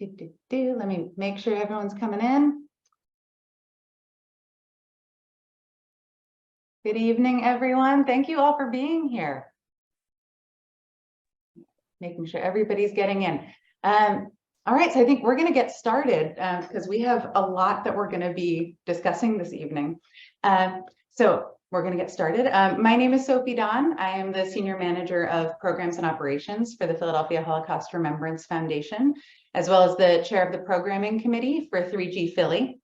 Let me make sure everyone's coming in. Good evening, everyone. Thank you all for being here. Making sure everybody's getting in. All right, so I think we're going to get started because we have a lot that we're going to be discussing this evening. So we're going to get started. My name is Sophie Don. I am the Senior Manager of Programs and Operations for the Philadelphia Holocaust Remembrance Foundation, as well as the Chair of the Programming Committee for 3G Philly.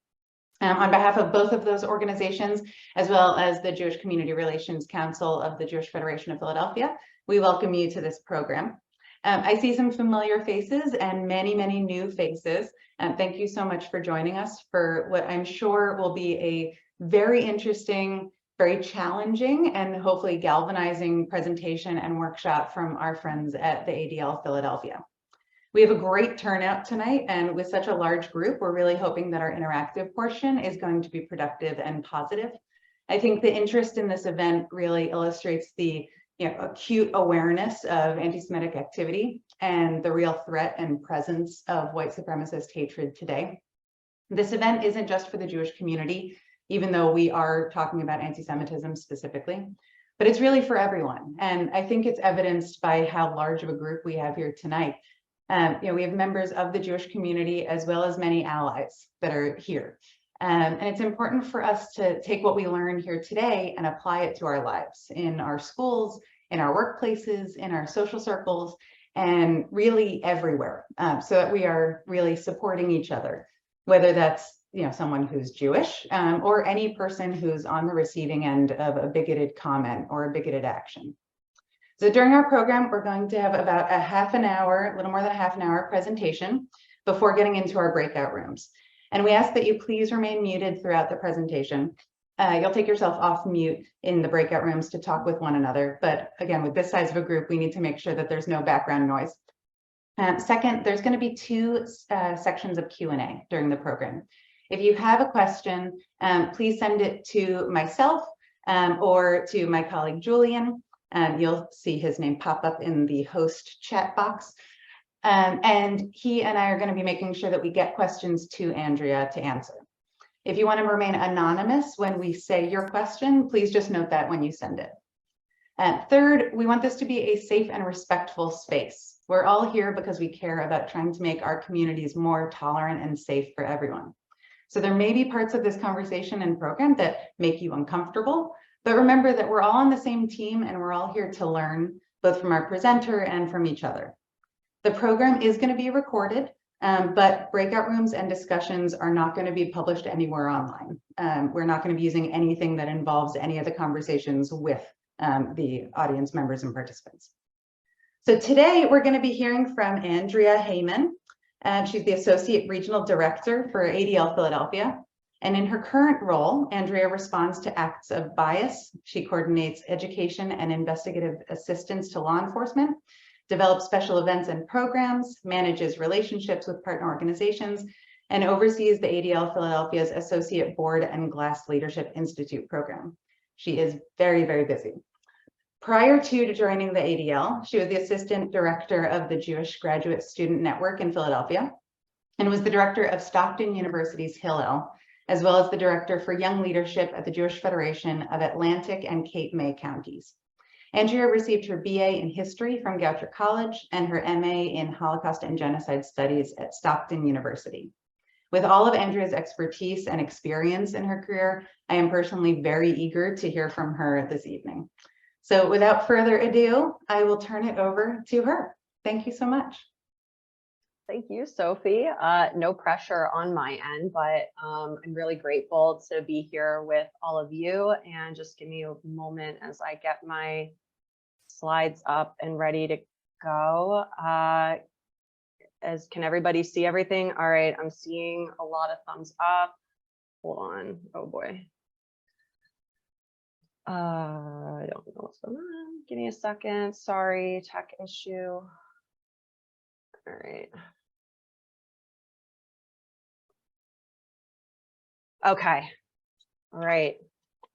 On behalf of both of those organizations, as well as the Jewish Community Relations Council of the Jewish Federation of Philadelphia, we welcome you to this program. I see some familiar faces and many, many new faces. Thank you so much for joining us for what I'm sure will be a very interesting, very challenging, and hopefully galvanizing presentation and workshop from our friends at the ADL Philadelphia. We have a great turnout tonight, and with such a large group, we're really hoping that our interactive portion is going to be productive and positive. I think the interest in this event really illustrates the acute awareness of anti-Semitic activity and the real threat and presence of white supremacist hatred today. This event isn't just for the Jewish community, even though we are talking about anti-Semitism specifically, but it's really for everyone. And I think it's evidenced by how large of a group we have here tonight. We have members of the Jewish community as well as many allies that are here. And it's important for us to take what we learn here today and apply it to our lives, in our schools, in our workplaces, in our social circles, and really everywhere, so that we are really supporting each other, whether that's someone who's Jewish or any person who's on the receiving end of a bigoted comment or a bigoted action. So during our program, we're going to have about a half an hour, a little more than a half an hour presentation before getting into our breakout rooms. And we ask that you please remain muted throughout the presentation. You'll take yourself off mute in the breakout rooms to talk with one another. But again, with this size of a group, we need to make sure that there's no background noise. Second, there's going to be two sections of Q&A during the program. If you have a question, please send it to myself or to my colleague Julian. You'll see his name pop up in the host chat box. And he and I are going to be making sure that we get questions to Andrea to answer. If you want to remain anonymous when we say your question, please just note that when you send it. Third, we want this to be a safe and respectful space. We're all here because we care about trying to make our communities more tolerant and safe for everyone. So there may be parts of this conversation and program that make you uncomfortable, but remember that we're all on the same team and we're all here to learn, both from our presenter and from each other. The program is going to be recorded, but breakout rooms and discussions are not going to be published anywhere online. We're not going to be using anything that involves any of the conversations with the audience members and participants. So today we're going to be hearing from Andrea Heymann. She's the Associate Regional Director for ADL Philadelphia. And in her current role, Andrea responds to acts of bias. She coordinates education and investigative assistance to law enforcement, develops special events and programs, manages relationships with partner organizations, and oversees the ADL Philadelphia's Associate Board and Glass Leadership Institute program. She is very, very busy. Prior to joining the ADL, she was the Assistant Director of the Jewish Graduate Student Network in Philadelphia and was the Director of Stockton University's Hillel, as well as the Director for Young Leadership at the Jewish Federation of Atlantic and Cape May counties. Andrea received her BA in History from Goucher College and her MA in Holocaust and Genocide Studies at Stockton University. With all of Andrea's expertise and experience in her career, I am personally very eager to hear from her this evening. So without further ado, I will turn it over to her. Thank you so much. Thank you, Sophie. No pressure on my end, but I'm really grateful to be here with all of you, and just give me a moment as I get my slides up and ready to go. Can everybody see everything? All right, I'm seeing a lot of thumbs up. Hold on, oh boy. I don't know what's going on. Give me a second, sorry, tech issue. All right. Okay, all right.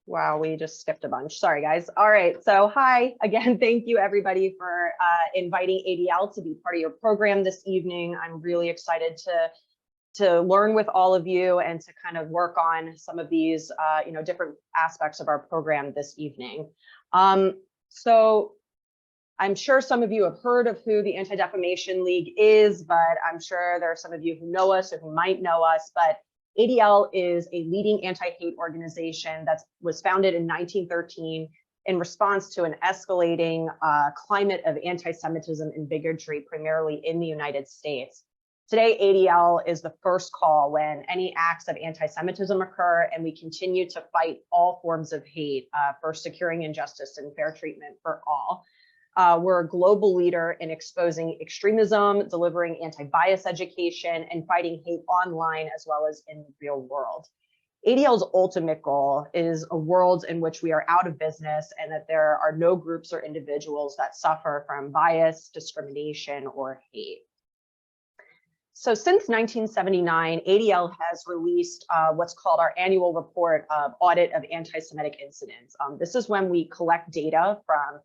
Wow, we just skipped a bunch. Sorry, guys. All right. So hi again. Thank you, everybody, for inviting ADL to be part of your program this evening. I'm really excited to learn with all of you and to kind of work on some of these, different aspects of our program this evening. So I'm sure some of you have heard of who the Anti-Defamation League is, but I'm sure there are some of you who know us or who might know us. But ADL is a leading anti-hate organization that was founded in 1913 in response to an escalating climate of anti-Semitism and bigotry, primarily in the United States. Today, ADL is the first call when any acts of anti-Semitism occur, and we continue to fight all forms of hate for securing injustice and fair treatment for all. We're a global leader in exposing extremism, delivering anti-bias education, and fighting hate online as well as in the real world. ADL's ultimate goal is a world in which we are out of business and that there are no groups or individuals that suffer from bias, discrimination, or hate. So since 1979, ADL has released what's called our annual report of audit of anti-Semitic incidents. This is when we collect data from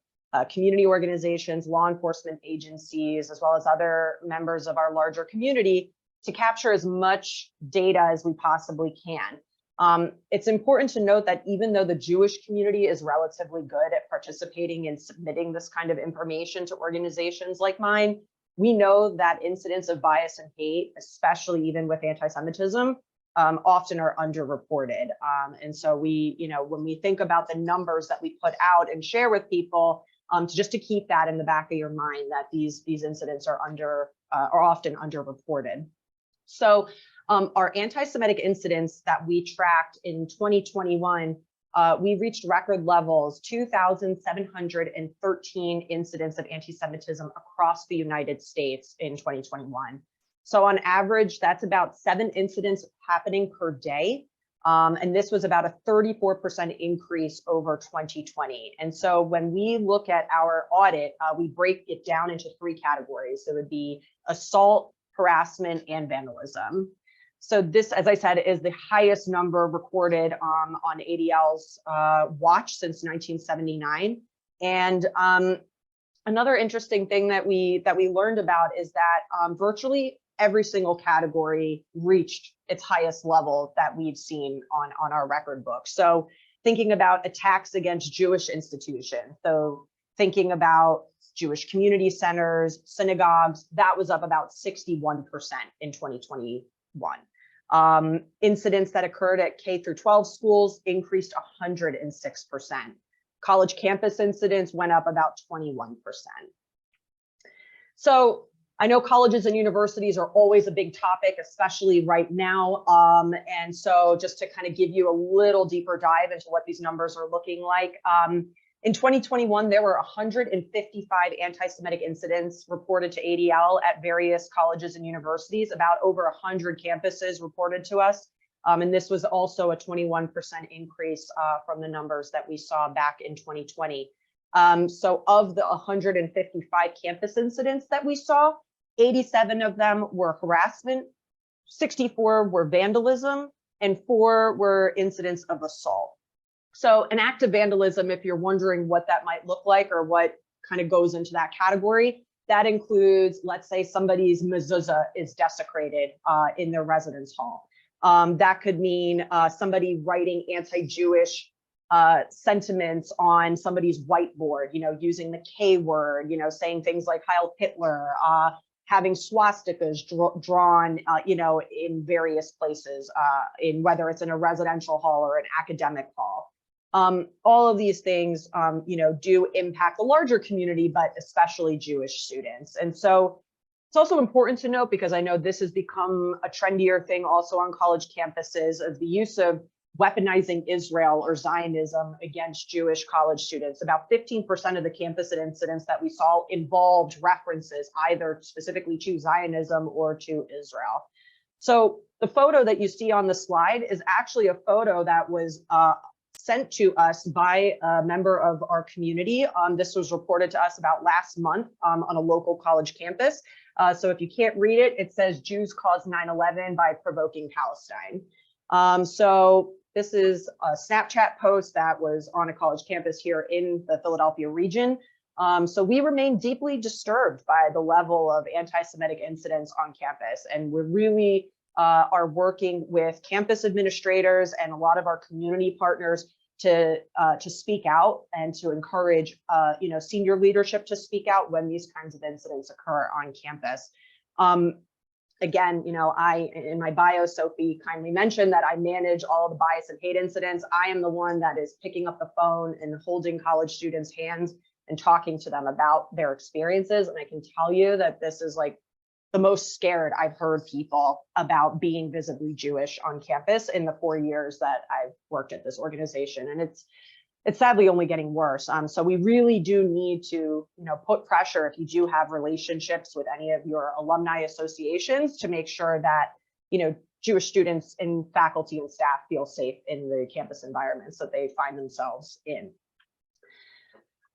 community organizations, law enforcement agencies, as well as other members of our larger community to capture as much data as we possibly can. It's important to note that even though the Jewish community is relatively good at participating in submitting this kind of information to organizations like mine, we know that incidents of bias and hate, especially even with anti-Semitism, often are underreported. And so when we think about the numbers that we put out and share with people, just to keep that in the back of your mind that these incidents are often underreported. So our anti-Semitic incidents that we tracked in 2021, we reached record levels, 2,713 incidents of anti-Semitism across the United States in 2021. So on average, that's about 7 incidents happening per day. And this was about a 34% increase over 2020. And so when we look at our audit, we break it down into 3 categories. So it would be assault, harassment, and vandalism. So this, as I said, is the highest number recorded on ADL's watch since 1979. And another interesting thing that we learned about is that virtually every single category reached its highest level that we've seen on our record book. So thinking about attacks against Jewish institutions, so thinking about Jewish community centers, synagogues, that was up about 61% in 2021. Incidents that occurred at K through 12 schools increased 106%. College campus incidents went up about 21%. So I know colleges and universities are always a big topic, especially right now. And so just to kind of give you a little deeper dive into what these numbers are looking like. In 2021, there were 155 anti-Semitic incidents reported to ADL at various colleges and universities, about over 100 campuses reported to us. And this was also a 21% increase from the numbers that we saw back in 2020. So of the 155 campus incidents that we saw, 87 of them were harassment, 64 were vandalism, and 4 were incidents of assault. So an act of vandalism, if you're wondering what that might look like or what kind of goes into that category, that includes, let's say somebody's mezuzah is desecrated in their residence hall. That could mean somebody writing anti-Jewish sentiments on somebody's whiteboard, using the K word, saying things like Heil Hitler, having swastikas drawn, in various places, in whether it's in a residential hall or an academic hall. All of these things, do impact the larger community, but especially Jewish students. And so it's also important to note, because I know this has become a trendier thing also on college campuses, of the use of weaponizing Israel or Zionism against Jewish college students. About 15% of the campus incidents that we saw involved references either specifically to Zionism or to Israel. So the photo that you see on the slide is actually a photo that was sent to us by a member of our community. This was reported to us about last month on a local college campus. So if you can't read it, it says Jews caused 9/11 by provoking Palestine. So this is a Snapchat post that was on a college campus here in the Philadelphia region. So we remain deeply disturbed by the level of anti-Semitic incidents on campus, and we're really are working with campus administrators and a lot of our community partners to speak out and to encourage senior leadership to speak out when these kinds of incidents occur on campus. Again, in my bio, Sophie kindly mentioned that I manage all of the bias and hate incidents. I am the one that is picking up the phone and holding college students' hands and talking to them about their experiences. And I can tell you that this is like the most scared I've heard people about being visibly Jewish on campus in the 4 years that I've worked at this organization. And it's sadly only getting worse. So we really do need to, put pressure if you do have relationships with any of your alumni associations to make sure that, Jewish students and faculty and staff feel safe in the campus environments that they find themselves in.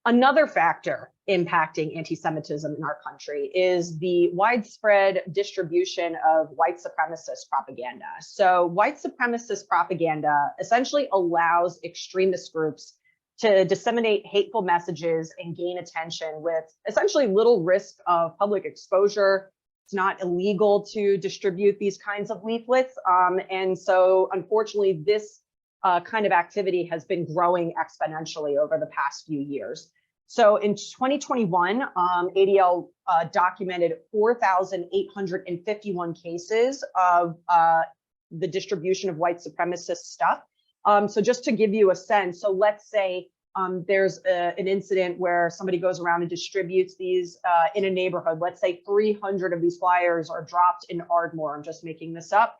Another factor impacting anti-Semitism in our country is the widespread distribution of white supremacist propaganda. So white supremacist propaganda essentially allows extremist groups to disseminate hateful messages and gain attention with essentially little risk of public exposure. It's not illegal to distribute these kinds of leaflets. And so unfortunately, this kind of activity has been growing exponentially over the past few years. So in 2021, ADL documented 4,851 cases of the distribution of white supremacist stuff. So just to give you a sense, so let's say there's an incident where somebody goes around and distributes these in a neighborhood. Let's say 300 of these flyers are dropped in Ardmore. I'm just making this up.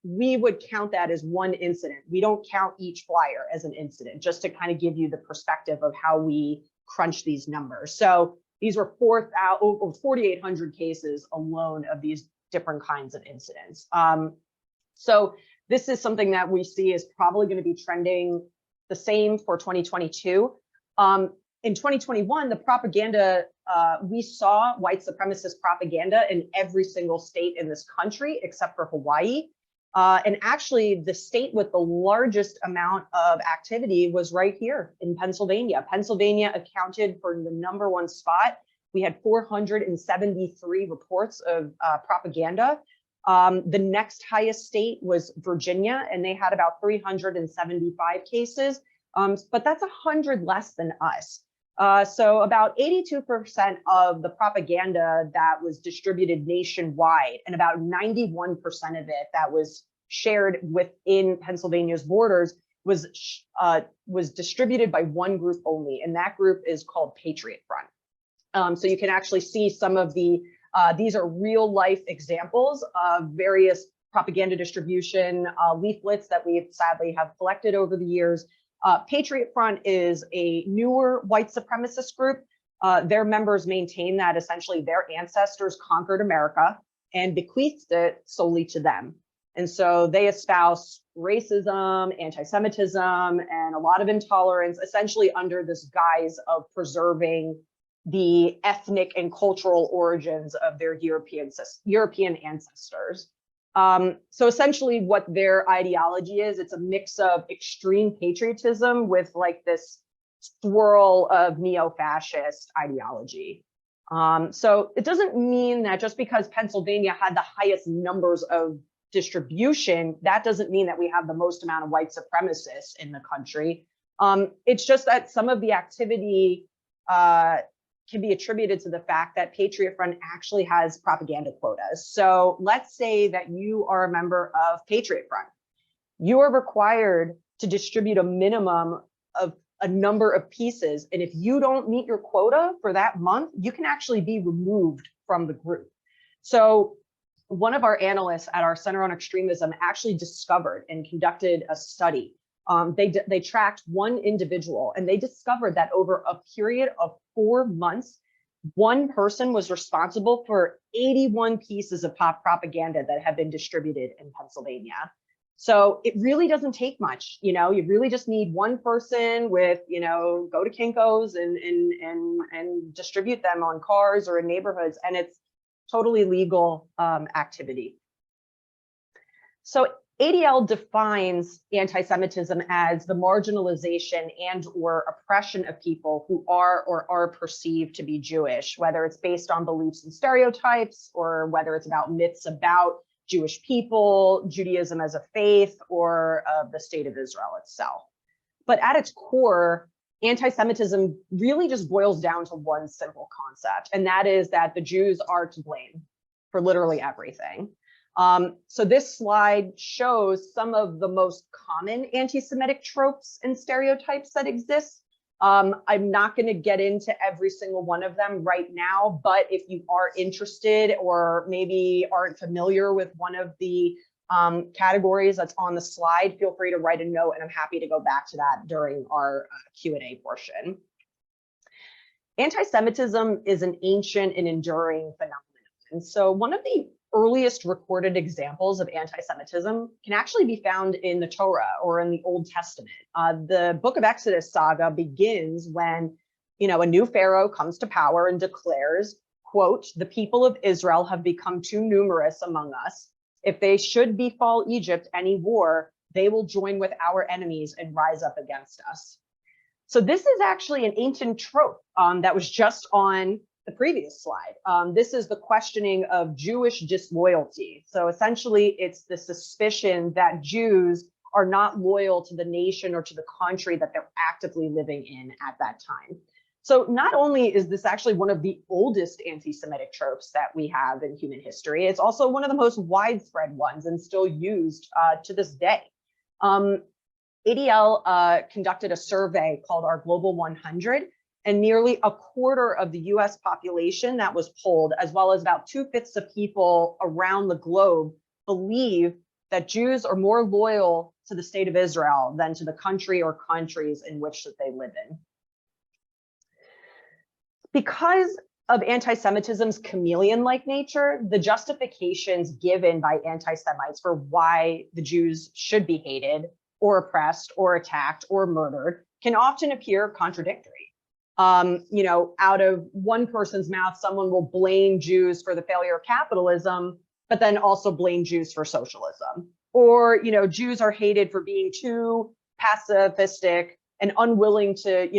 We would count that as one incident. We don't count each flyer as an incident, just to kind of give you the perspective of how we crunch these numbers. So these were 4,800 cases alone of these different kinds of incidents. So this is something that we see is probably going to be trending the same for 2022. In 2021, the propaganda, we saw white supremacist propaganda in every single state in this country, except for Hawaii. And actually, the state with the largest amount of activity was right here in Pennsylvania. Pennsylvania accounted for the #1 spot. We had 473 reports of propaganda. The next highest state was Virginia, and they had about 375 cases, but that's 100 less than us. So about 82% of the propaganda that was distributed nationwide, and about 91% of it that was shared within Pennsylvania's borders was distributed by one group only, and that group is called Patriot Front. So you can actually see some of the, these are real life examples of various propaganda distribution leaflets that we sadly have collected over the years. Patriot Front is a newer white supremacist group. Their members maintain that essentially their ancestors conquered America and bequeathed it solely to them. And so they espouse racism, anti-Semitism, and a lot of intolerance, essentially under this guise of preserving the ethnic and cultural origins of their European ancestors. So essentially what their ideology is, it's a mix of extreme patriotism with like this swirl of neo-fascist ideology. So it doesn't mean that just because Pennsylvania had the highest numbers of distribution, that doesn't mean that we have the most amount of white supremacists in the country. It's just that some of the activity can be attributed to the fact that Patriot Front actually has propaganda quotas. So let's say that you are a member of Patriot Front. You are required to distribute a minimum of a number of pieces. And if you don't meet your quota for that month, you can actually be removed from the group. So one of our analysts at our Center on Extremism actually discovered and conducted a study. They tracked one individual, and they discovered that over a period of 4 months, one person was responsible for 81 pieces of propaganda that have been distributed in Pennsylvania. So it really doesn't take much. You really just need one person with, go to Kinko's and distribute them on cars or in neighborhoods, and it's totally legal activity. So ADL defines anti-Semitism as the marginalization and or oppression of people who are or are perceived to be Jewish, whether it's based on beliefs and stereotypes, or whether it's about myths about Jewish people, Judaism as a faith, or the state of Israel itself. But at its core, anti-Semitism really just boils down to one simple concept, and that is that the Jews are to blame for literally everything. So this slide shows some of the most common anti-Semitic tropes and stereotypes that exist. I'm not going to get into every single one of them right now, but if you are interested or maybe aren't familiar with one of the categories that's on the slide, feel free to write a note, and I'm happy to go back to that during our Q&A portion. Anti-Semitism is an ancient and enduring phenomenon. And so one of the earliest recorded examples of anti-Semitism can actually be found in the Torah or in the Old Testament. The book of Exodus saga begins when, a new pharaoh comes to power and declares, quote, "The people of Israel have become too numerous among us. If they should befall Egypt any war, they will join with our enemies and rise up against us." So this is actually an ancient trope that was just on the previous slide. This is the questioning of Jewish disloyalty. So essentially, it's the suspicion that Jews are not loyal to the nation or to the country that they're actively living in at that time. So not only is this actually one of the oldest anti-Semitic tropes that we have in human history, it's also one of the most widespread ones and still used to this day. ADL conducted a survey called our Global 100, and nearly a quarter of the US population that was polled, as well as about 2/5 of people around the globe, believe that Jews are more loyal to the state of Israel than to the country or countries in which that they live in. Because of anti-Semitism's chameleon-like nature, the justifications given by anti-Semites for why the Jews should be hated or oppressed or attacked or murdered can often appear contradictory. Out of one person's mouth, someone will blame Jews for the failure of capitalism, but then also blame Jews for socialism. Or, Jews are hated for being too pacifistic and unwilling to,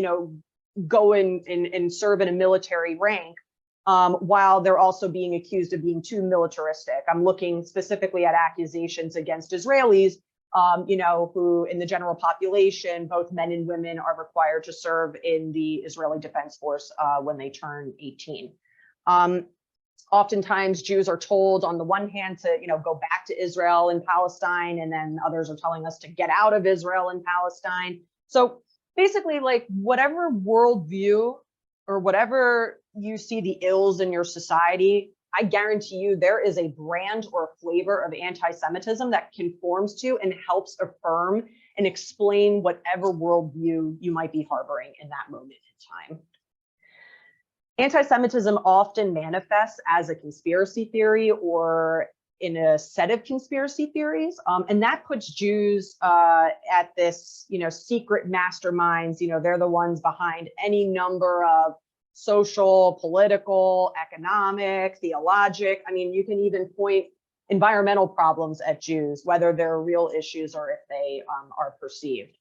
go and serve in a military rank, while they're also being accused of being too militaristic. I'm looking specifically at accusations against Israelis, who in the general population, both men and women are required to serve in the Israeli Defense Force when they turn 18. Oftentimes Jews are told on the one hand to, go back to Israel and Palestine, and then others are telling us to get out of Israel and Palestine. So basically, like, whatever worldview or whatever you see the ills in your society, I guarantee you there is a brand or a flavor of anti-Semitism that conforms to and helps affirm and explain whatever worldview you might be harboring in that moment in time. Anti-Semitism often manifests as a conspiracy theory or in a set of conspiracy theories, and that puts Jews at this, secret masterminds. They're the ones behind any number of social, political, economic, theologic. I mean, you can even point environmental problems at Jews, whether they're real issues or if they are perceived.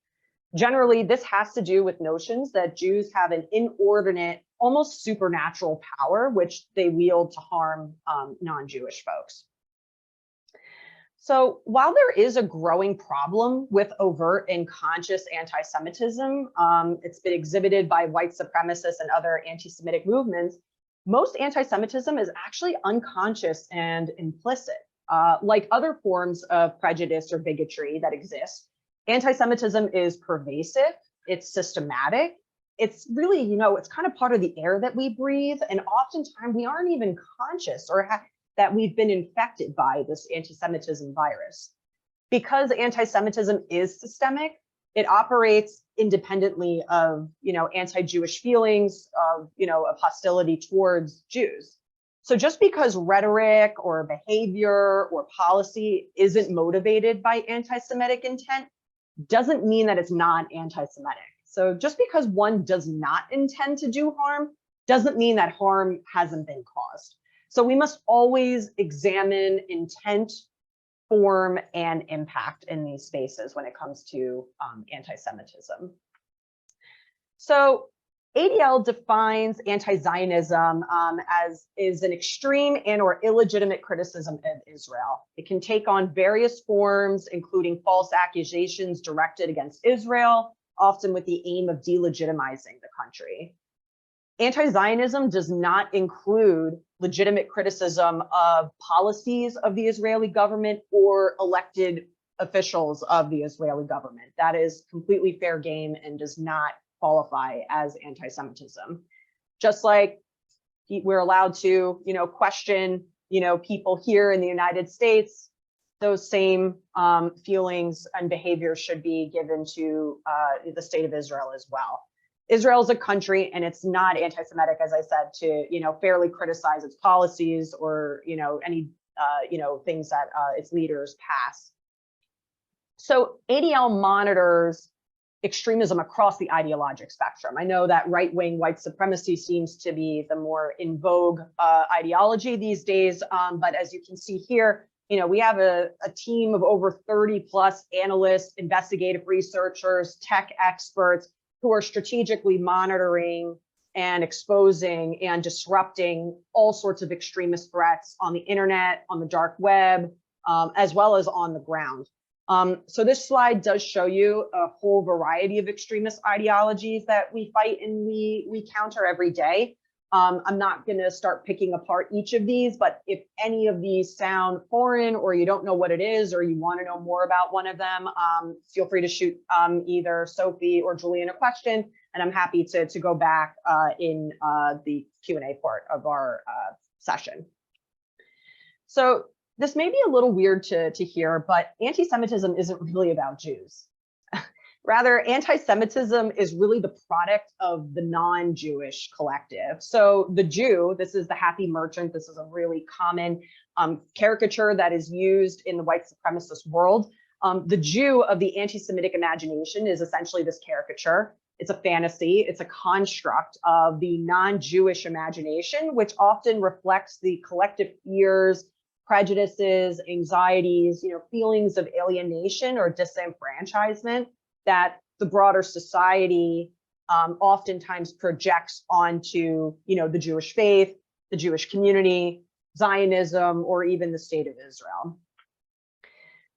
Generally, this has to do with notions that Jews have an inordinate, almost supernatural power, which they wield to harm non-Jewish folks. So while there is a growing problem with overt and conscious anti-Semitism, it's been exhibited by white supremacists and other anti-Semitic movements, most anti-Semitism is actually unconscious and implicit. Like other forms of prejudice or bigotry that exist, anti-Semitism is pervasive, it's systematic, it's really, it's kind of part of the air that we breathe, and oftentimes we aren't even conscious or that we've been infected by this anti-Semitism virus. Because anti-Semitism is systemic, it operates independently of, anti-Jewish feelings, of hostility towards Jews. So just because rhetoric or behavior or policy isn't motivated by anti-Semitic intent doesn't mean that it's not anti-Semitic. So just because one does not intend to do harm doesn't mean that harm hasn't been caused. So we must always examine intent form and impact in these spaces when it comes to anti-Semitism. So ADL defines anti-Zionism as is an extreme and or illegitimate criticism of Israel. It can take on various forms, including false accusations directed against Israel, often with the aim of delegitimizing the country. Anti-Zionism does not include legitimate criticism of policies of the Israeli government or elected officials of the Israeli government. That is completely fair game and does not qualify as anti-Semitism. Just like we're allowed to, question, people here in the United States, those same feelings and behaviors should be given to the state of Israel as well. Israel is a country, and it's not anti-Semitic, as I said, to fairly criticize its policies or any things that its leaders pass. So ADL monitors extremism across the ideologic spectrum. I know that right-wing white supremacy seems to be the more in vogue ideology these days, but as you can see here, we have a team of over 30 plus analysts, investigative researchers, tech experts who are strategically monitoring and exposing and disrupting all sorts of extremist threats on the internet, on the dark web, as well as on the ground. So this slide does show you a whole variety of extremist ideologies that we fight and we counter every day. I'm not going to start picking apart each of these, but if any of these sound foreign or you don't know what it is or you want to know more about one of them, feel free to shoot either Sophie or Julian a question, and I'm happy to go back in the Q&A part of our session. So this may be a little weird to hear, but anti-Semitism isn't really about Jews. Rather, anti-Semitism is really the product of the non-Jewish collective. So the Jew, this is the happy merchant. This is a really common caricature that is used in the white supremacist world. The Jew of the anti-Semitic imagination is essentially this caricature. It's a fantasy. It's a construct of the non-Jewish imagination, which often reflects the collective fears, prejudices, anxieties, feelings of alienation or disenfranchisement that the broader society oftentimes projects onto, the Jewish faith, the Jewish community, Zionism, or even the state of Israel.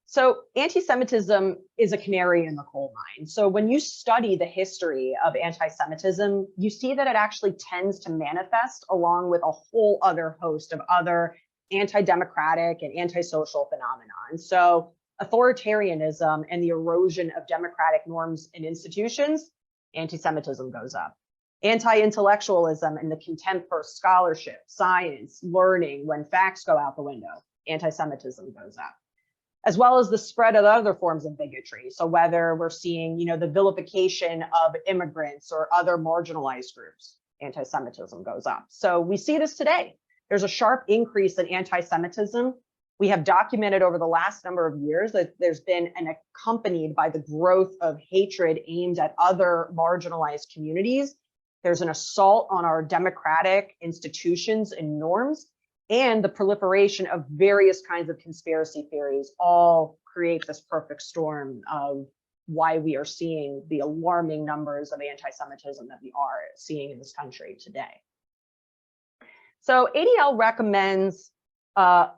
So anti-Semitism is a canary in the coal mine. So when you study the history of anti-Semitism, you see that it actually tends to manifest along with a whole other host of other anti-democratic and antisocial phenomenon. So authoritarianism and the erosion of democratic norms and institutions, anti-Semitism goes up. Anti-intellectualism and the contempt for scholarship, science, learning, when facts go out the window, anti-Semitism goes up. As well as the spread of other forms of bigotry. So whether we're seeing, the vilification of immigrants or other marginalized groups, anti-Semitism goes up. So we see this today. There's a sharp increase in anti-Semitism. We have documented over the last number of years that there's been an accompanied by the growth of hatred aimed at other marginalized communities. There's an assault on our democratic institutions and norms, and the proliferation of various kinds of conspiracy theories all create this perfect storm of why we are seeing the alarming numbers of anti-Semitism that we are seeing in this country today. So ADL recommends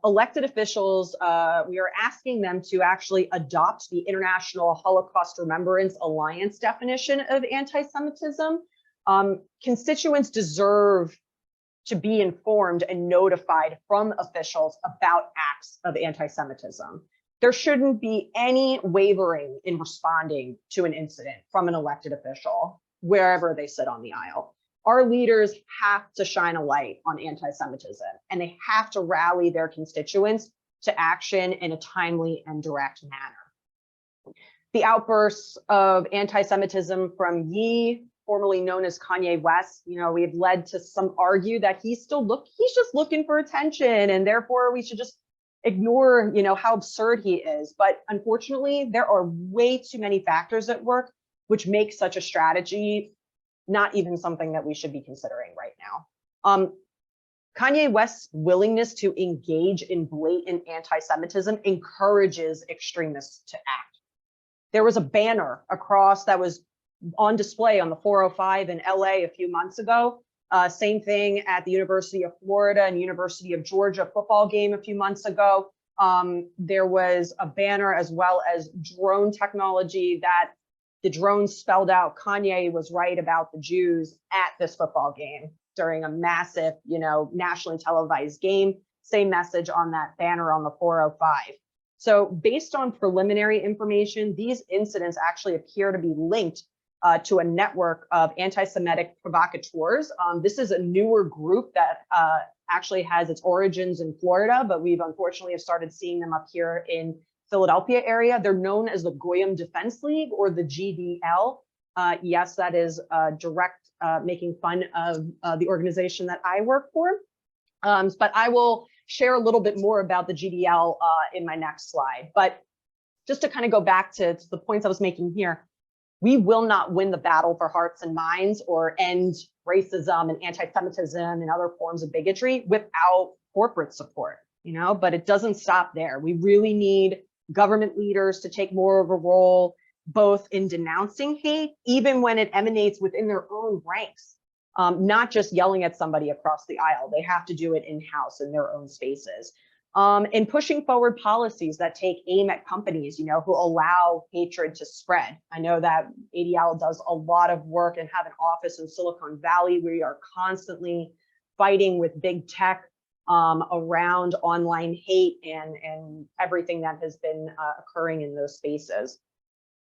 elected officials, we are asking them to actually adopt the International Holocaust Remembrance Alliance definition of anti-Semitism. Constituents deserve to be informed and notified from officials about acts of anti-Semitism. There shouldn't be any wavering in responding to an incident from an elected official, wherever they sit on the aisle. Our leaders have to shine a light on anti-Semitism, and they have to rally their constituents to action in a timely and direct manner. The outbursts of anti-Semitism from Ye, formerly known as Kanye West, we've led to some argue that he's just looking for attention, and therefore we should just ignore, how absurd he is. But unfortunately, there are way too many factors at work which make such a strategy not even something that we should be considering right now. Kanye West's willingness to engage in blatant anti-Semitism encourages extremists to act. There was a banner across that was on display on the 405 in LA a few months ago. Same thing at the University of Florida and University of Georgia football game a few months ago. There was a banner as well as drone technology that the drones spelled out Kanye was right about the Jews at this football game during a massive, nationally televised game. Same message on that banner on the 405. So based on preliminary information, these incidents actually appear to be linked to a network of anti-Semitic provocateurs. This is a newer group that actually has its origins in Florida, but we've unfortunately started seeing them up here in Philadelphia area. They're known as the Goyim Defense League, or the GDL. Yes, that is direct making fun of the organization that I work for. But I will share a little bit more about the GDL in my next slide. But just to kind of go back to the points I was making here, we will not win the battle for hearts and minds or end racism and anti-Semitism and other forms of bigotry without corporate support, but it doesn't stop there. We really need government leaders to take more of a role, both in denouncing hate, even when it emanates within their own ranks, not just yelling at somebody across the aisle. They have to do it in-house in their own spaces. And pushing forward policies that take aim at companies, who allow hatred to spread. I know that ADL does a lot of work and have an office in Silicon Valley. We are constantly fighting with big tech around online hate and everything that has been occurring in those spaces.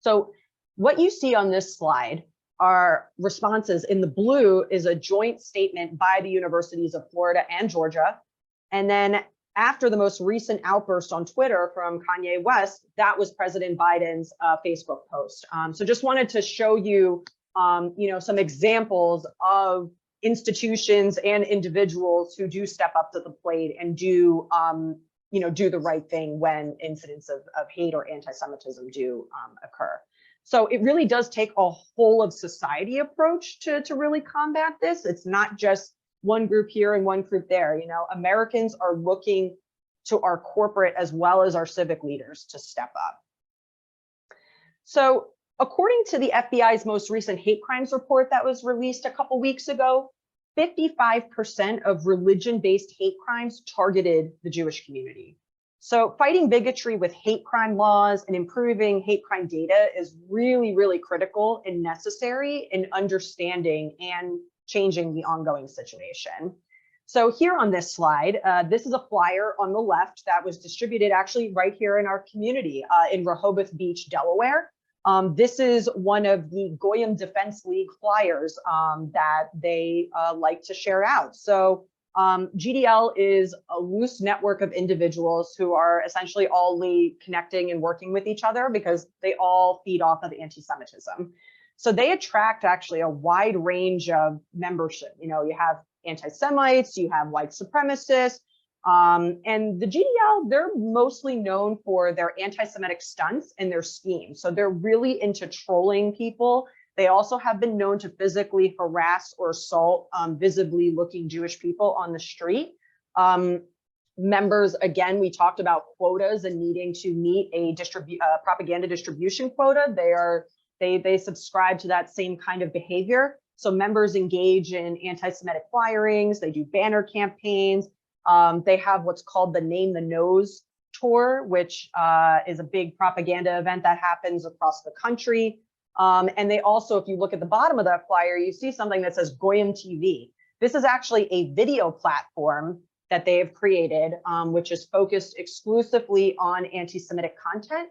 So what you see on this slide are responses. In the blue is a joint statement by the universities of Florida and Georgia. And then after the most recent outburst on Twitter from Kanye West, that was President Biden's Facebook post. So just wanted to show you, some examples of institutions and individuals who do step up to the plate and do the right thing when incidents of hate or anti-Semitism do occur. So it really does take a whole of society approach to really combat this. It's not just one group here and one group there. Americans are looking to our corporate as well as our civic leaders to step up. So according to the FBI's most recent hate crimes report that was released a couple weeks ago, 55% of religion-based hate crimes targeted the Jewish community. So fighting bigotry with hate crime laws and improving hate crime data is really, really critical and necessary in understanding and changing the ongoing situation. So here on this slide, this is a flyer on the left that was distributed actually right here in our community in Rehoboth Beach, Delaware. This is one of the Goyim Defense League flyers that they like to share out. So GDL is a loose network of individuals who are essentially all connecting and working with each other because they all feed off of anti-Semitism. So they attract actually a wide range of membership. You have anti-Semites, you have white supremacists, and the GDL, they're mostly known for their anti-Semitic stunts and their schemes. So they're really into trolling people. They also have been known to physically harass or assault visibly looking Jewish people on the street. Members, again, we talked about quotas and needing to meet a propaganda distribution quota. They subscribe to that same kind of behavior. So members engage in anti-Semitic firings, they do banner campaigns. They have what's called the Name the Nose tour, which is a big propaganda event that happens across the country. And they also, if you look at the bottom of that flyer, you see something that says Goyim TV. This is actually a video platform that they have created, which is focused exclusively on anti-Semitic content.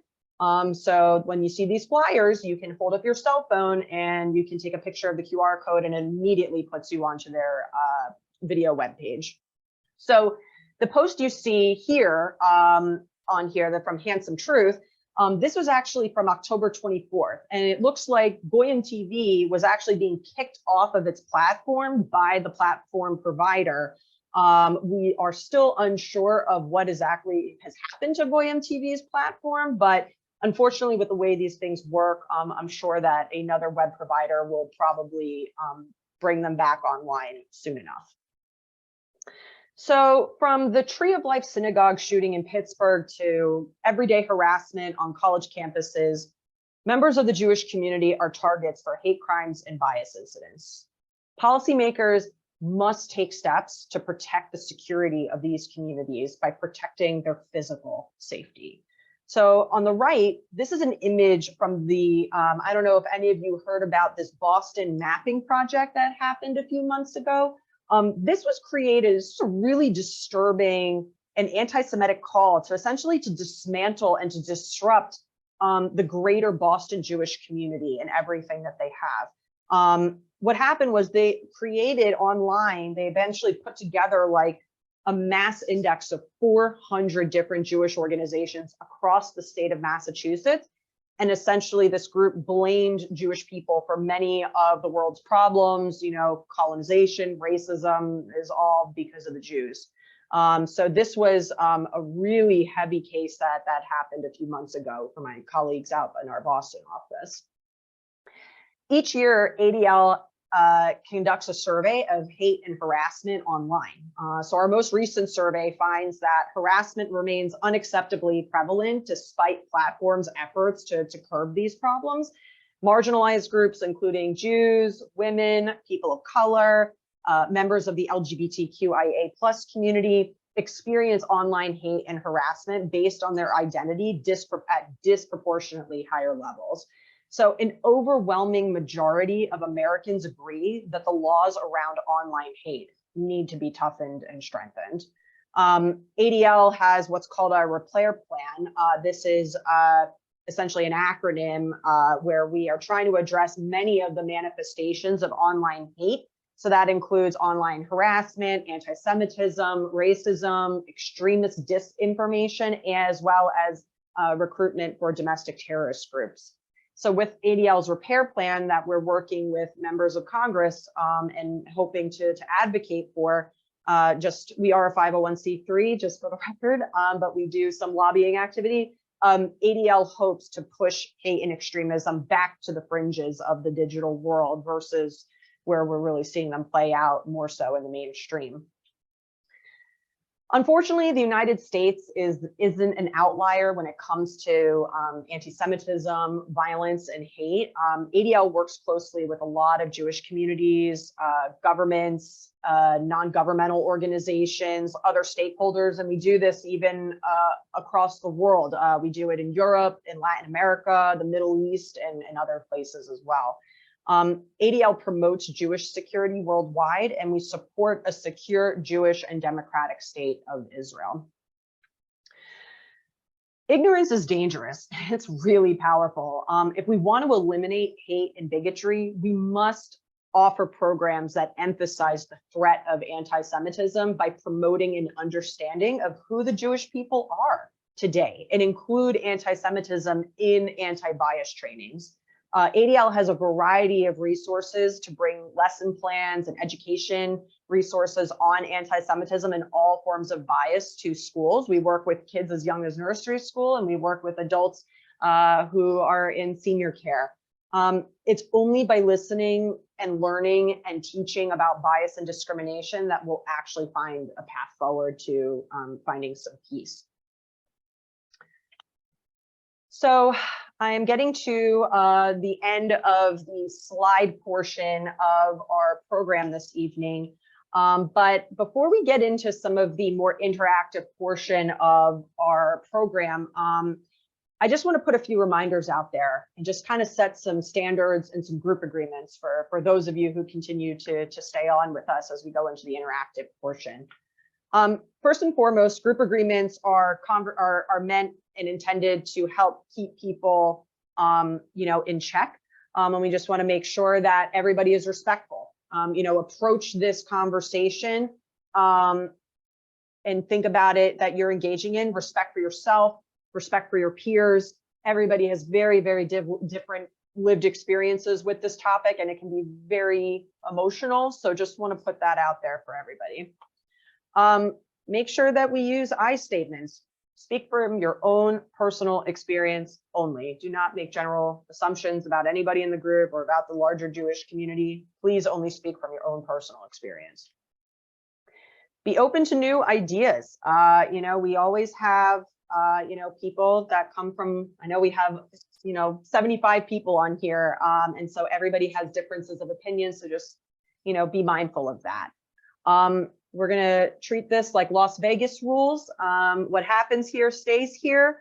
So when you see these flyers, you can hold up your cell phone and you can take a picture of the QR code and it immediately puts you onto their video webpage. So the post you see here on here, that from Handsome Truth, this was actually from October 24th, and it looks like Goyim TV was actually being kicked off of its platform by the platform provider. We are still unsure of what exactly has happened to Goyim TV's platform, but unfortunately, with the way these things work, I'm sure that another web provider will probably bring them back online soon enough. So from the Tree of Life synagogue shooting in Pittsburgh to everyday harassment on college campuses, members of the Jewish community are targets for hate crimes and bias incidents. Policymakers must take steps to protect the security of these communities by protecting their physical safety. So on the right, this is an image from the, I don't know if any of you heard about this Boston mapping project that happened a few months ago. This was created as a really disturbing and anti-Semitic call to essentially to dismantle and to disrupt the greater Boston Jewish community and everything that they have. What happened was they created online, they eventually put together like a mass index of 400 different Jewish organizations across the state of Massachusetts. And essentially this group blamed Jewish people for many of the world's problems, you know, colonization, racism is all because of the Jews. So this was a really heavy case that happened a few months ago for my colleagues out in our Boston office. Each year, ADL conducts a survey of hate and harassment online. So our most recent survey finds that harassment remains unacceptably prevalent despite platforms' efforts to curb these problems. Marginalized groups, including Jews, women, people of color, members of the LGBTQIA+ community, experience online hate and harassment based on their identity at disproportionately higher levels. So an overwhelming majority of Americans agree that the laws around online hate need to be toughened and strengthened. ADL has what's called a repair plan. This is essentially an acronym where we are trying to address many of the manifestations of online hate. So that includes online harassment, anti-Semitism, racism, extremist disinformation, as well as recruitment for domestic terrorist groups. So with ADL's repair plan that we're working with members of Congress and hoping to advocate for, we are a 501c3, just for the record, but we do some lobbying activity. ADL hopes to push hate and extremism back to the fringes of the digital world versus where we're really seeing them play out more so in the mainstream. Unfortunately, the United States isn't an outlier when it comes to anti-Semitism, violence, and hate. ADL works closely with a lot of Jewish communities, governments, non-governmental organizations, other stakeholders, and we do this even across the world. We do it in Europe, in Latin America, the Middle East, and other places as well. ADL promotes Jewish security worldwide, and we support a secure Jewish and democratic state of Israel. Ignorance is dangerous. It's really powerful. If we want to eliminate hate and bigotry, we must offer programs that emphasize the threat of anti-Semitism by promoting an understanding of who the Jewish people are today and include anti-Semitism in anti-bias trainings. ADL has a variety of resources to bring lesson plans and education resources on anti-Semitism and all forms of bias to schools. We work with kids as young as nursery school, and we work with adults who are in senior care. It's only by listening and learning and teaching about bias and discrimination that we'll actually find a path forward to finding some peace. So I am getting to the end of the slide portion of our program this evening. But before we get into some of the more interactive portion of our program, I just want to put a few reminders out there and just kind of set some standards and some group agreements for those of you who continue to stay on with us as we go into the interactive portion. First and foremost, group agreements are meant and intended to help keep people, in check. And we just want to make sure that everybody is respectful. Approach this conversation and think about it that you're engaging in respect for yourself, respect for your peers. Everybody has very, very different lived experiences with this topic, and it can be very emotional. So just want to put that out there for everybody. Make sure that we use I statements. Speak from your own personal experience only. Do not make general assumptions about anybody in the group or about the larger Jewish community. Please only speak from your own personal experience. Be open to new ideas. You know, we always have, you know, people that come from, I know we have, you know, 75 people on here. And so everybody has differences of opinion. So just, you know, be mindful of that. We're going to treat this like Las Vegas rules. What happens here stays here.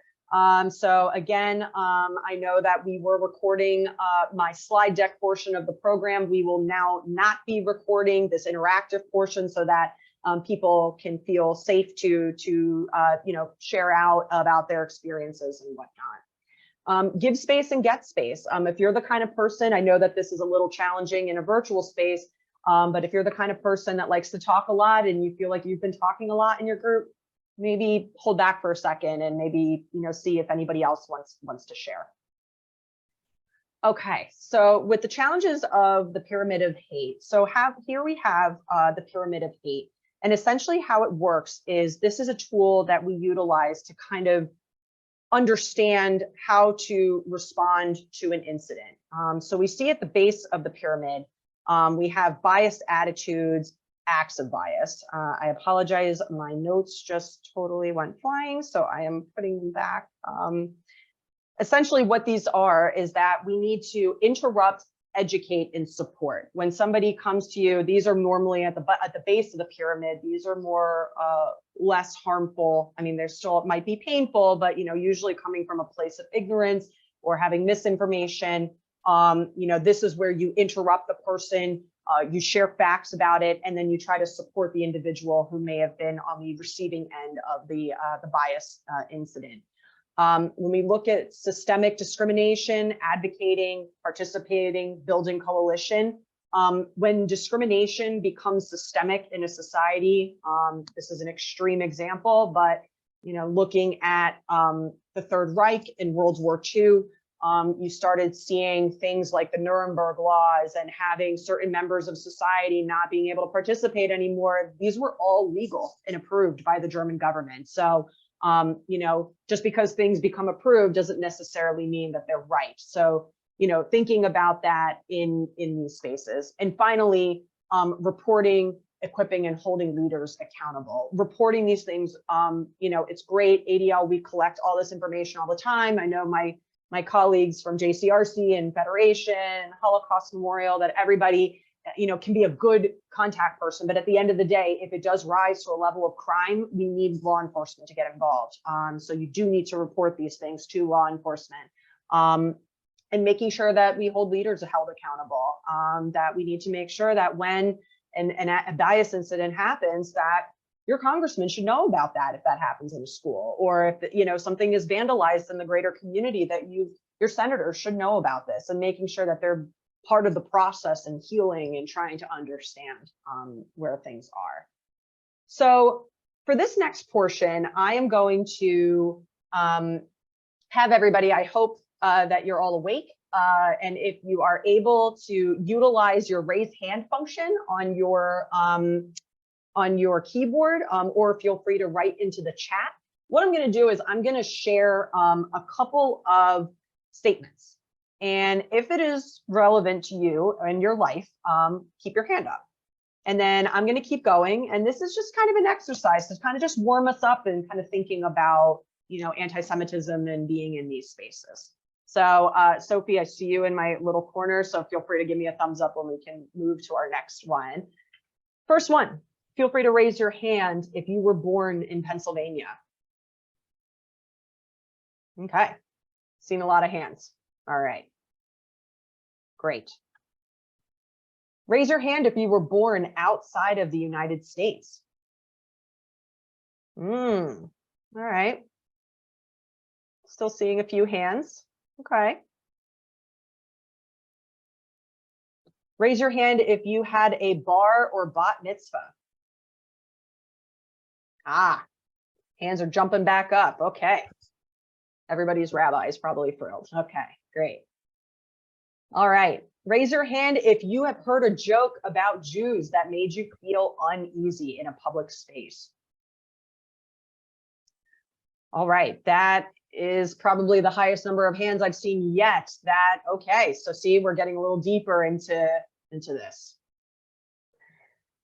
So again, I know that we were recording my slide deck portion of the program. We will now not be recording this interactive portion so that people can feel safe to you know, share out about their experiences and whatnot. Give space and get space. If you're the kind of person, I know that this is a little challenging in a virtual space, but if you're the kind of person that likes to talk a lot and you feel like you've been talking a lot in your group, maybe hold back for a second and maybe, you know, see if anybody else wants to share. Okay, so with the challenges of the pyramid of hate, so here we have the pyramid of hate. And essentially how it works is this is a tool that we utilize to kind of understand how to respond to an incident. So we see at the base of the pyramid, we have biased attitudes, acts of bias. I apologize, my notes just totally went flying, so I am putting them back. Essentially what these are is that we need to interrupt, educate, and support. When somebody comes to you, these are normally at the base of the pyramid. These are more less harmful. I mean, they're still, it might be painful, but you know, usually coming from a place of ignorance or having misinformation. You know, this is where you interrupt the person, you share facts about it, and then you try to support the individual who may have been on the receiving end of the bias incident. When we look at systemic discrimination, advocating, participating, building coalition, when discrimination becomes systemic in a society, this is an extreme example, but you know, looking at the Third Reich in World War II, you started seeing things like the Nuremberg laws and having certain members of society not being able to participate anymore. These were all legal and approved by the German government. So you know, just because things become approved doesn't necessarily mean that they're right. So, you know, thinking about that in these spaces. And finally, reporting, equipping, and holding leaders accountable. Reporting these things, you know, it's great. ADL, we collect all this information all the time. I know my colleagues from JCRC and Federation, Holocaust Memorial, that everybody, you know, can be a good contact person, but at the end of the day, if it does rise to a level of crime, we need law enforcement to get involved. So you do need to report these things to law enforcement, and making sure that we hold leaders held accountable, that we need to make sure that when a bias incident happens, that your congressman should know about that if that happens in a school, or if, you know, something is vandalized in the greater community, that your senators should know about this, and making sure that they're part of the process and healing and trying to understand where things are. So for this next portion, I am going to have everybody, I hope that you're all awake. And if you are able to utilize your raise hand function on your keyboard, or feel free to write into the chat. What I'm going to do is I'm going to share a couple of statements. And if it is relevant to you and your life, keep your hand up. And then I'm going to keep going. And this is just kind of an exercise to kind of just warm us up and kind of thinking about, you know, anti-Semitism and being in these spaces. So Sophie, I see you in my little corner, so feel free to give me a thumbs up when we can move to our next one. First one, feel free to raise your hand if you were born in Pennsylvania. Okay, seen a lot of hands. All right. Great. Raise your hand if you were born outside of the United States. All right. Still seeing a few hands. Okay. Raise your hand if you had a bar or bat mitzvah. Ah, hands are jumping back up. Okay. Everybody's rabbi is probably thrilled. Okay, great. All right, raise your hand if you have heard a joke about Jews that made you feel uneasy in a public space. All right, that is probably the highest number of hands I've seen yet. Okay, so see, we're getting a little deeper into this.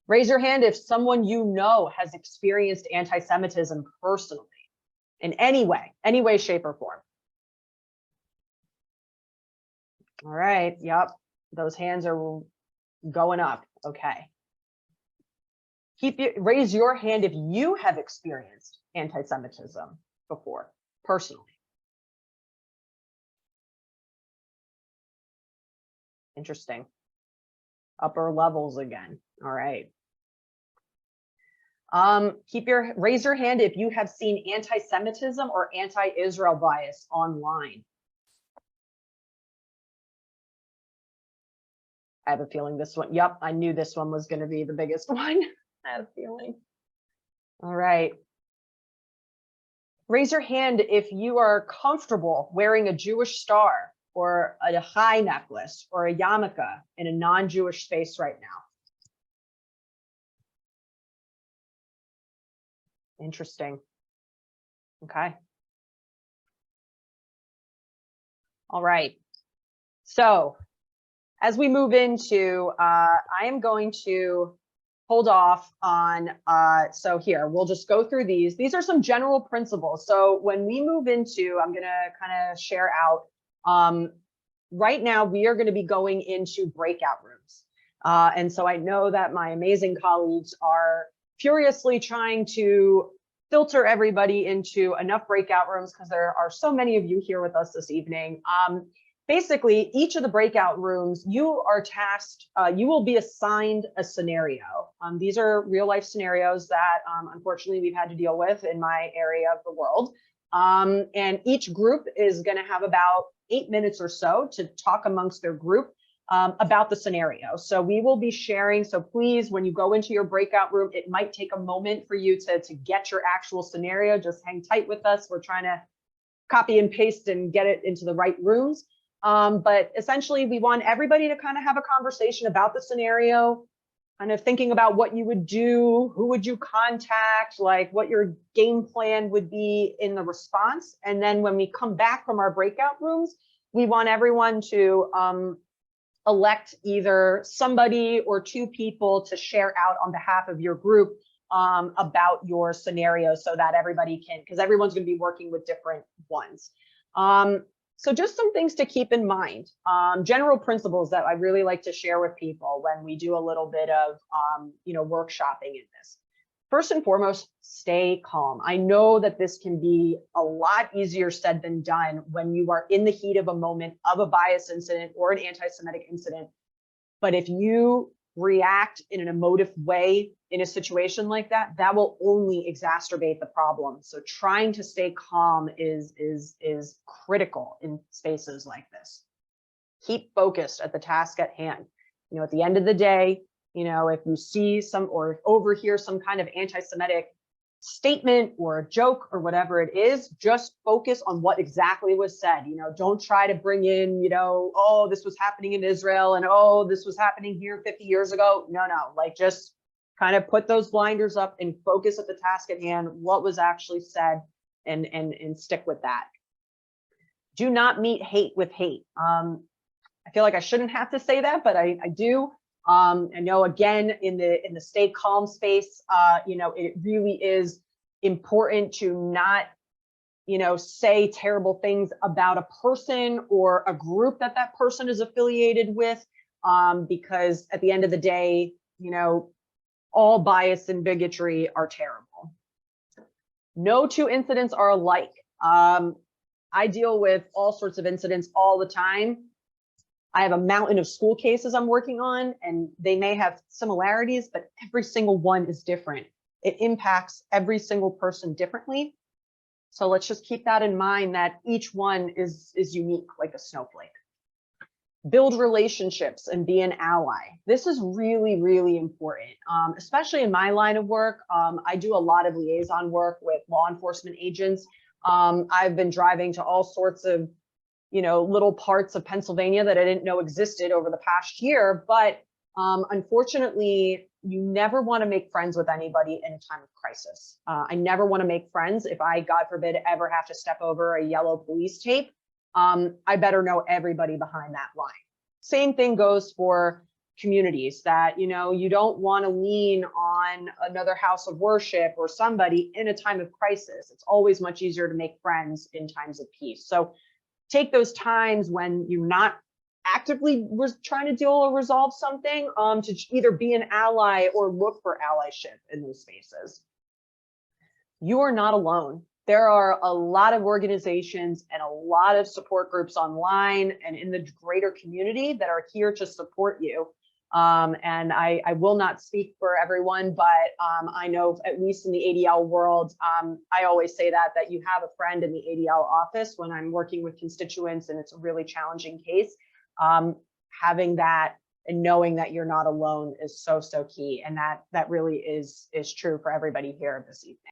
Raise your hand if someone you know has experienced anti-Semitism personally in any way, shape, or form. All right, yep, those hands are going up, okay. Raise your hand if you have experienced anti-Semitism before, personally. Interesting. Upper levels again, all right. Raise your hand if you have seen anti-Semitism or anti-Israel bias online. I have a feeling this one, yep, I knew this one was going to be the biggest one. I have a feeling. All right. Raise your hand if you are comfortable wearing a Jewish star or a chai necklace or a yarmulke in a non-Jewish space right now. Interesting. Okay. All right. So as we move into, I am going to hold off on, so here, we'll just go through these. These are some general principles. So when we move into, I'm gonna kind of share out, right now we are gonna be going into breakout rooms. And so I know that my amazing colleagues are furiously trying to filter everybody into enough breakout rooms because there are so many of you here with us this evening. Basically, each of the breakout rooms, you are tasked, you will be assigned a scenario. These are real life scenarios that unfortunately we've had to deal with in my area of the world. And each group is going to have about 8 minutes or so to talk amongst their group about the scenario. So we will be sharing. So please, when you go into your breakout room, it might take a moment for you to get your actual scenario. Just hang tight with us. We're trying to copy and paste and get it into the right rooms. But essentially, we want everybody to kind of have a conversation about the scenario, kind of thinking about what you would do, who would you contact, like what your game plan would be in the response. And then when we come back from our breakout rooms, we want everyone to elect either somebody or two people to share out on behalf of your group about your scenario so that everybody can, because everyone's going to be working with different ones. So just some things to keep in mind, general principles that I really like to share with people when we do a little bit of, workshopping in this. First and foremost, stay calm. I know that this can be a lot easier said than done when you are in the heat of a moment of a bias incident or an anti-Semitic incident. But if you react in an emotive way in a situation like that, that will only exacerbate the problem. So trying to stay calm is critical in spaces like this. Keep focused at the task at hand. At the end of the day, if you see some or overhear some kind of anti-Semitic statement or a joke or whatever it is, just focus on what exactly was said. Don't try to bring in, oh, this was happening in Israel and oh, this was happening here 50 years ago. No, like just kind of put those blinders up and focus at the task at hand, what was actually said, and stick with that. Do not meet hate with hate. I feel like I shouldn't have to say that, but I do. I know, again, in the stay calm space, it really is important to not, say terrible things about a person or a group that person is affiliated with, because at the end of the day, all bias and bigotry are terrible. No two incidents are alike. I deal with all sorts of incidents all the time. I have a mountain of school cases I'm working on, and they may have similarities, but every single one is different. It impacts every single person differently. So let's just keep that in mind, that each one is unique, like a snowflake. Build relationships and be an ally. This is really, really important, especially in my line of work. I do a lot of liaison work with law enforcement agents. I've been driving to all sorts of little parts of Pennsylvania that I didn't know existed over the past year. But unfortunately, you never want to make friends with anybody in a time of crisis. I never want to make friends. If I, God forbid, ever have to step over a yellow police tape, I better know everybody behind that line. Same thing goes for communities that, you don't want to lean on another house of worship or somebody in a time of crisis. It's always much easier to make friends in times of peace. So take those times when you're not actively trying to deal or resolve something, to either be an ally or look for allyship in those spaces. You are not alone. There are a lot of organizations and a lot of support groups online and in the greater community that are here to support you. And I will not speak for everyone, but I know, at least in the ADL world, I always say that you have a friend in the ADL office when I'm working with constituents and it's a really challenging case. Having that and knowing that you're not alone is so key. And that really is true for everybody here this evening.